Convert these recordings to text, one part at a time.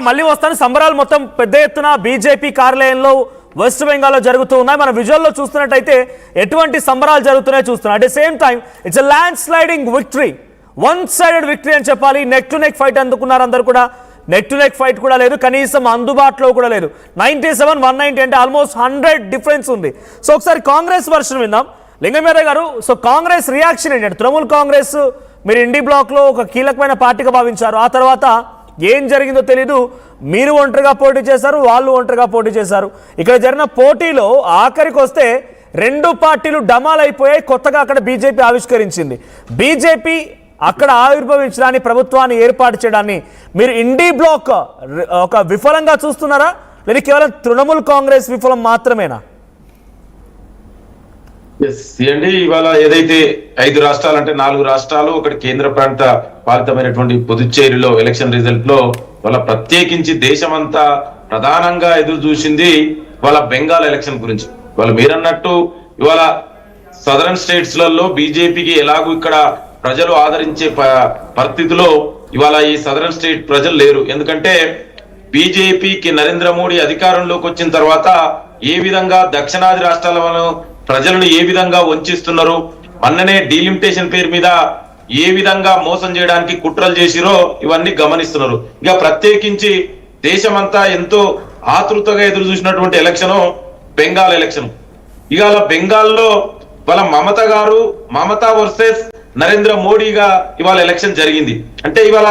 మళ్ళీ వస్తాను. సంబరాలు మొత్తం పెద్ద ఎత్తున బీజేపీ కార్యాలయంలో వెస్ట్ బెంగాల్లో జరుగుతూ ఉన్నాయి. మన విజువల్లో చూస్తున్నట్టయితే ఎటువంటి సంబరాలు జరుగుతున్నాయో చూస్తున్నాం. At the same time it's a land sliding victory, one sided victory అని చెప్పాలి. నెక్ టు నెక్ ఫైట్ అందుకున్నారు అందరు కూడా. నెక్ టు నెక్ ఫైట్ కూడా లేదు, కనీసం అందుబాటులో కూడా లేదు. 97-190 అంటే ఆల్మోస్ట్ 100 డిఫరెన్స్ ఉంది. సో ఒకసారి కాంగ్రెస్ వర్షన్ విందాం. లింగమేర గారు, సో కాంగ్రెస్ రియాక్షన్ ఏంటంటే, తృణమూల్ కాంగ్రెస్ మీరు ఇండి బ్లాక్లో ఒక కీలకమైన పార్టీగా భావించారు. ఆ తర్వాత ఏం జరిగిందో తెలీదు, మీరు ఒంటరిగా పోటీ చేశారు, వాళ్ళు ఒంటరిగా పోటీ చేశారు. ఇక్కడ జరిగిన పోటీలో ఆఖరికి వస్తే రెండు పార్టీలు డమాల్ అయిపోయాయి. కొత్తగా అక్కడ బీజేపీ ఆవిష్కరించింది. బీజేపీ అక్కడ ఆవిర్భవించడాన్ని, ప్రభుత్వాన్ని ఏర్పాటు చేయడాన్ని మీరు ఇండి బ్లాక్ ఒక విఫలంగా చూస్తున్నారా, లేదా కేవలం తృణమూల్ కాంగ్రెస్ విఫలం మాత్రమేనా? అండి, ఇవాళ ఏదైతే 5 రాష్ట్రాలు అంటే 4 రాష్ట్రాలు, ఒకటి కేంద్ర ప్రాంత పాలితమైనటువంటి పుదుచ్చేరిలో ఎలక్షన్ రిజల్ట్ లో వాళ్ళ ప్రత్యేకించి దేశమంతా ప్రధానంగా ఎదురు చూసింది వాళ్ళ బెంగాల్ ఎలక్షన్ గురించి. వాళ్ళు మీరన్నట్టు ఇవాళ సదరన్ స్టేట్స్ లలో బీజేపీకి ఎలాగూ ఇక్కడ ప్రజలు ఆదరించే పరిస్థితిలో ఇవాళ ఈ సదరన్ స్టేట్ ప్రజలు లేరు. ఎందుకంటే బీజేపీకి నరేంద్ర మోడీ అధికారంలోకి వచ్చిన తర్వాత ఏ విధంగా దక్షిణాది రాష్ట్రాల ప్రజలను ఏ విధంగా వంచిస్తున్నారు, మొన్ననే డీలిమిటేషన్ పేరు మీద ఏ విధంగా మోసం చేయడానికి కుట్రలు చేసిరో ఇవన్నీ గమనిస్తున్నారు. ఇక ప్రత్యేకించి దేశమంతా ఎంతో ఆతృతగా ఎదురు చూసినటువంటి ఎలక్షన్ బెంగాల్ ఎలక్షన్. ఇవాళ బెంగాల్లో వాళ్ళ మమతా వర్సెస్ నరేంద్ర మోడీగా ఇవాళ ఎలక్షన్ జరిగింది. అంటే ఇవాళ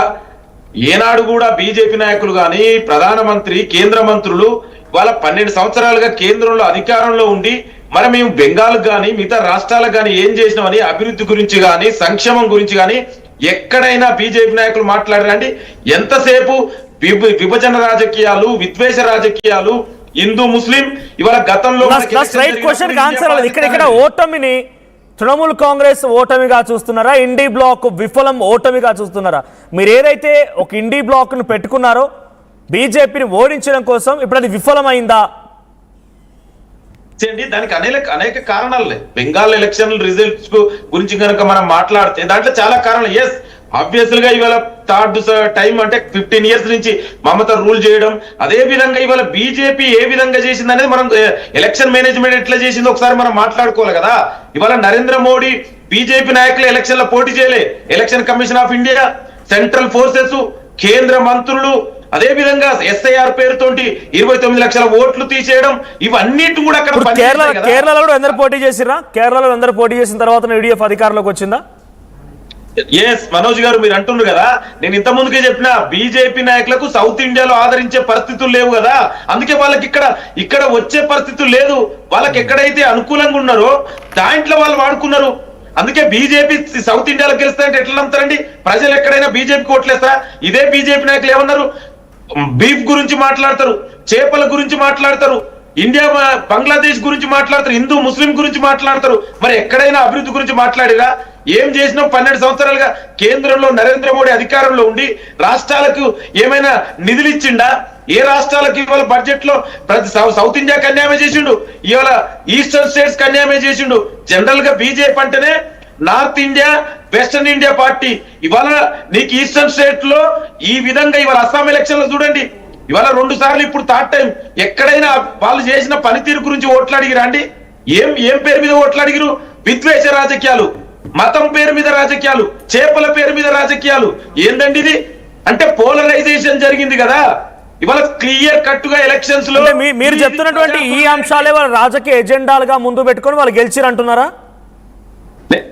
ఏనాడు కూడా బీజేపీ నాయకులు కానీ, ప్రధానమంత్రి, కేంద్ర మంత్రులు ఇవాళ 12 సంవత్సరాలుగా కేంద్రంలో అధికారంలో ఉండి మరి మేము బెంగాల్ కానీ మిగతా రాష్ట్రాలకు కానీ ఏం చేసినామని, అభివృద్ధి గురించి కానీ, సంక్షేమం గురించి కానీ ఎక్కడైనా బీజేపీ నాయకులు మాట్లాడారండి? ఎంతసేపు విభజన రాజకీయాలు, విద్వేష రాజకీయాలు, హిందూ ముస్లిం. ఇవాళ గతంలో ఇక్కడ ఓటమిని తృణమూల్ కాంగ్రెస్ ఓటమిగా చూస్తున్నారా, ఇండి బ్లాక్ విఫలం ఓటమిగా చూస్తున్నారా? మీరు ఏదైతే ఒక ఇండి బ్లాక్ ను పెట్టుకున్నారో బీజేపీని ఓడించడం కోసం, ఇప్పుడు అది విఫలమైందా? దానికి అనేక కారణాలు. బెంగాల్ ఎలక్షన్ రిజల్ట్స్ గురించి కనుక మనం మాట్లాడితే దాంట్లో చాలా కారణాలు. ఎస్, ఆబ్వియస్ గా ఇవాళ థర్డ్ టైం అంటే 15 ఇయర్స్ నుంచి మమత రూల్ చేయడం, అదే విధంగా ఇవాళ బీజేపీ ఏ విధంగా చేసింది అనేది మనం ఎలక్షన్ మేనేజ్మెంట్ ఎట్లా చేసిందో ఒకసారి మనం మాట్లాడుకోవాలి కదా. ఇవాళ నరేంద్ర మోడీ బీజేపీ నాయకులు ఎలక్షన్ లో పోటీ చేయలే. Election commission of India, central forces, కేంద్ర మంత్రులు, అదే విధంగా ఎస్ఐఆర్ పేరుతోటి 29 లక్షల ఓట్లు తీసేయడం, ఇవన్నిటి కూడా అక్కడ కేరళలో కూడా అందరూ పోటీ చేసిరా? కేరళలో అందరూ పోటీ చేసిన తర్వాత యూడీఎఫ్ అధికారంలోకి వచ్చిందా? ఎస్ మనోజ్ గారు, మీరు అంటున్నారు కదా, నేను ఇంత ముందుకే చెప్పిన బీజేపీ నాయకులకు సౌత్ ఇండియాలో ఆదరించే పరిస్థితులు లేవు కదా, అందుకే వాళ్ళకి ఇక్కడ వచ్చే పరిస్థితులు లేదు. వాళ్ళకి ఎక్కడైతే అనుకూలంగా ఉన్నారో దాంట్లో వాళ్ళు వాడుకున్నారు. అందుకే బీజేపీ సౌత్ ఇండియాలో గెలుస్తారంటే ఎట్లా నమ్ముతారండి? ప్రజలు ఎక్కడైనా బీజేపీకి ఓట్లేస్తారా? ఇదే బీజేపీ నాయకులు ఏమన్నారు? బీఫ్ గురించి మాట్లాడతారు, చేపల గురించి మాట్లాడతారు, ఇండియా బంగ్లాదేశ్ గురించి మాట్లాడతారు, హిందూ ముస్లిం గురించి మాట్లాడతారు. మరి ఎక్కడైనా అభివృద్ధి గురించి మాట్లాడిరా? ఏం చేసినా 12 సంవత్సరాలుగా కేంద్రంలో నరేంద్ర మోడీ అధికారంలో ఉండి రాష్ట్రాలకు ఏమైనా నిధులు ఇచ్చిండా? ఏ రాష్ట్రాలకు ఇవాళ బడ్జెట్ లో సౌత్ ఇండియాకి అన్యాయం చేసిండు, ఇవాళ ఈస్టర్న్ స్టేట్స్ కి అన్యాయం చేసిండు. జనరల్ గా బీజేపీ అంటేనే north India, western India party. ఇవాళ నీకు ఈస్టర్న్ స్టేట్ లో ఈ విధంగా ఇవాళ అస్సాం ఎలక్షన్ లో చూడండి, ఇవాళ 2 సార్లు, ఇప్పుడు థర్డ్ టైం. ఎక్కడైనా వాళ్ళు చేసిన పనితీరు గురించి ఓట్లు అడిగిరా అండి? ఏం పేరు మీద ఓట్లు అడిగిరు? విద్వేష రాజకీయాలు, మతం పేరు మీద రాజకీయాలు, చేపల పేరు మీద రాజకీయాలు. ఏందండి ఇది? అంటే పోలరైజేషన్ జరిగింది కదా. ఇవాళ క్లియర్ కట్ గా ఎలక్షన్స్ లో మీరు చెప్తున్నటువంటి ఈ అంశాలే వాళ్ళ రాజకీయ ఎజెండాలుగా ముందు పెట్టుకొని వాళ్ళు గెలిచిరంటున్నారా?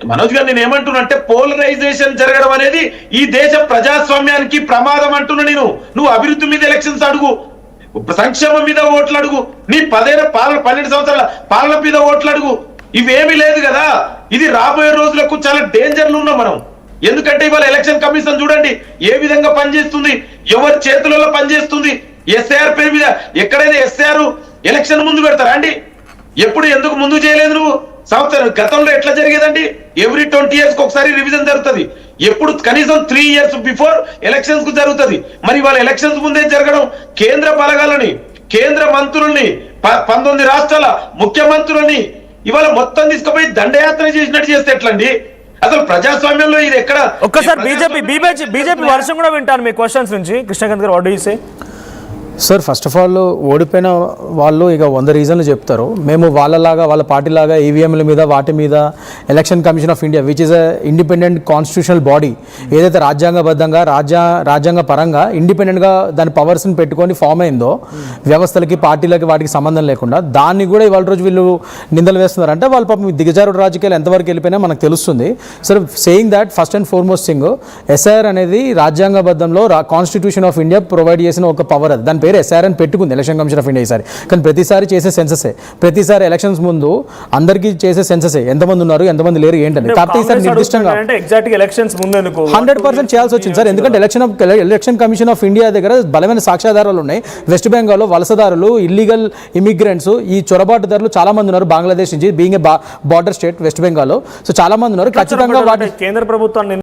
మనోజ్ గారు, నేను ఏమంటున్నా అంటే పోలరైజేషన్ జరగడం అనేది ఈ దేశ ప్రజాస్వామ్యానికి ప్రమాదం అంటున్నా నేను. నువ్వు అభివృద్ధి మీద ఎలక్షన్స్ అడుగు, సంక్షేమం మీద ఓట్లు అడుగు, నీ 12 సంవత్సరాల పాలన మీద ఓట్లు అడుగు. ఇవేమీ లేదు కదా. ఇది రాబోయే రోజులకు చాలా డేంజర్లు ఉన్నాం మనం. ఎందుకంటే ఇవాళ ఎలక్షన్ కమిషన్ చూడండి ఏ విధంగా పనిచేస్తుంది, ఎవరి చేతులలో పనిచేస్తుంది. ఎస్ఐఆర్ పేరు మీద ఎక్కడైనా ఎస్ఐఆర్ ఎలక్షన్ ముందు పెడతారా అండి? ఎందుకు ముందు చేయలేదు నువ్వు? సంవత్సరం గతంలో ఎట్లా జరిగేదండి? ఎవ్రీ 20 years ఒకసారి రివిజన్ జరుగుతుంది. ఎప్పుడు కనీసం 3 years బిఫోర్ ఎలక్షన్స్ కు జరుగుతుంది. మరి వాళ్ళ ఎలక్షన్స్ ముందే జరగడం, కేంద్ర బలగాలని, కేంద్ర మంత్రుల్ని, 19 రాష్ట్రాల ముఖ్యమంత్రులని ఇవాళ మొత్తం తీసుకుపోయి దండయాత్ర చేసినట్టు చేస్తే ఎట్లండి? అసలు ప్రజాస్వామ్యంలో ఇది ఎక్కడ? ఒక్కసారి బీజేపీ వర్షం కూడా వింటాను మీ క్వశ్చన్స్ నుంచి. కృష్ణకాంత్ గారు, what do you say? Sir first of all ఓడిపోయిన వాళ్ళు ఇక 100 రీజన్లు చెప్తారు. మేము వాళ్ళలాగా వాళ్ళ పార్టీలాగా ఈవీఎంల మీద వాటి మీద election commission of India which is a independent constitutional body ఏదైతే రాజ్యాంగబద్ధంగా రాజ్యాంగ పరంగా ఇండిపెండెంట్గా దాని పవర్స్ని పెట్టుకొని ఫామ్ అయిందో వ్యవస్థలకి పార్టీలకి వాటికి సంబంధం లేకుండా దాన్ని కూడా ఇవాళ రోజు వీళ్ళు నిందలు వేస్తున్నారు. అంటే వాళ్ళ పాపం దిగజారుడు రాజకీయాలు ఎంతవరకు వెళ్ళిపోయినా మనకు తెలుస్తుంది. Sir saying that first and foremost thing SIR అనేది రాజ్యాంగబద్ధంలో కాన్స్టిట్యూషన్ ఆఫ్ ఇండియా ప్రొవైడ్ చేసిన ఒక పవర్ అది. దాని పేరు ఎస్ఐఆర్ అని పెట్టుకుంది ఎలక్షన్ కమిషన్ ఆఫ్ ఇండియా ఈసారి. కానీ ప్రతిసారి చేసే సెన్ససే, ప్రతిసారి ఎలక్షన్స్ ముందు అందరికీ చేసే సెన్ససే ఎంతమంది ఉన్నారు ఎంతమంది లేరు ఏంటని. కాకపోతే ఈసారి నిర్దిష్టంగా 100% చేయాల్సి వచ్చింది సార్. ఎందుకంటే ఎలక్షన్ కమిషన్ ఆఫ్ ఇండియా దగ్గర బలమైన సాక్ష్యాధారాలు ఉన్నాయి. వెస్ట్ బెంగాల్లో వలసదారులు ఇల్లీగల్ ఇమిగ్రెంట్స్ ఈ చొరబాటుదారులు చాలా మంది ఉన్నారు బంగ్లాదేశ్ నుంచి, being a border state west Bengal. So చాలా మంది ఉన్నారు. ఖచ్చితంగా వాటి కేంద్ర ప్రభుత్వాన్ని